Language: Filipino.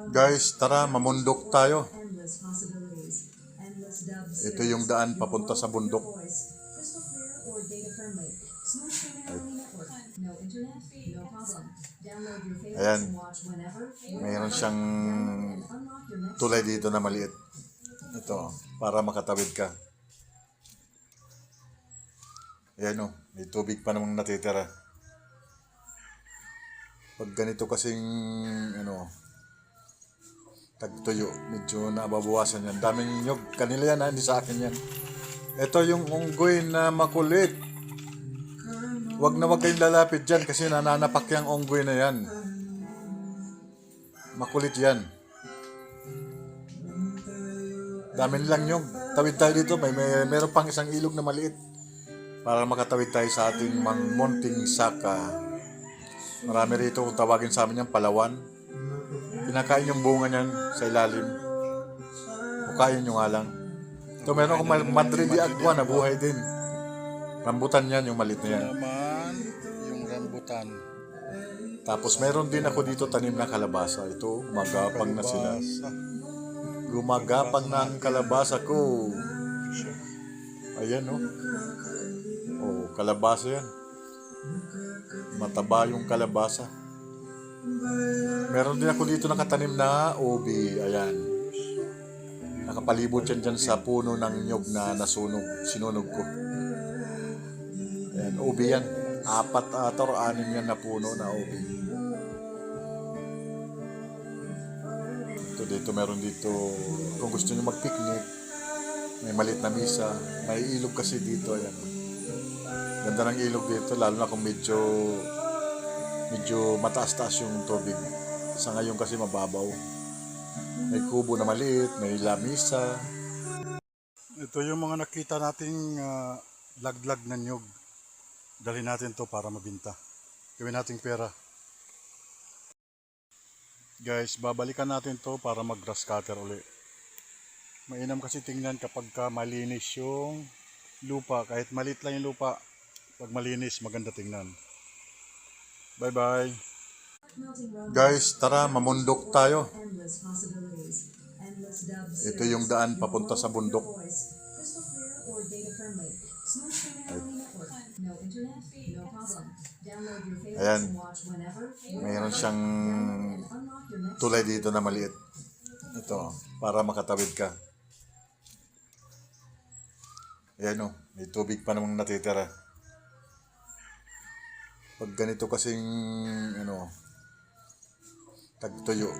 Guys, tara, mamundok tayo. Ito yung daan papunta sa bundok. Ayan. Mayroon siyang tulay dito na maliit. Ito, para makatawid ka. Ayan o, may tubig pa namang natitira. Pag ganito kasing, tagtuyo, medyo nababawasan yan. Daming nyog. Kanila yan, hindi sa akin yan. Ito yung unggoy na makulit. Wag na wag kayong lalapit dyan kasi nananapak yung unggoy na yan. Makulit yan. Dami nilang nyog. Tawid tayo dito. Meron pang isang ilog na maliit. Para makatawid tayo sa ating munting saka. Marami rito kung tawagin sa amin yung palawan. Pinakain yung bunga niyan sa ilalim. Hukayin nyo nga lang. Ito meron akong Madrid de Agua na buhay din. Rambutan yan, yung maliit na yan. Naman, yung rambutan. Tapos meron din ako dito tanim na kalabasa. Ito, gumagapang na sila. Gumagapang na ang kalabasa ko. Ayan, oh. Oh, kalabasa yan. Mataba yung kalabasa. Meron din ako dito nakatanim na ubi. Ayan. Nakapalibot yan dyan sa puno ng nyog na sinunog ko. Ayan, ubi yan. 4 or 6 yan na puno na ubi. Ito dito, meron dito. Kung gusto nyo mag-picnic, may maliit na misa. May ilog kasi dito. Ayan. Ganda ng ilog dito, lalo na kung medyo mataas-taas yung tubig. Sa ngayon kasi mababaw. May kubo na maliit, may lamisa. Ito yung mga nakita nating laglag na nyog. Dali natin to para mabinta. Gawin nating pera. Guys, babalikan natin to para mag-grass cutter uli. Mainam kasi tingnan kapag malinis yung lupa. Kahit maliit lang yung lupa, pag malinis, maganda tingnan. Bye-bye. Guys, tara, mamundok tayo. Ito yung daan papunta sa bundok. Ayan. Mayroon siyang tulay dito na maliit. Ito, para makatawid ka. Ayan o, may tubig pa namang natitira. Pag ganito kasing, tagtuyo.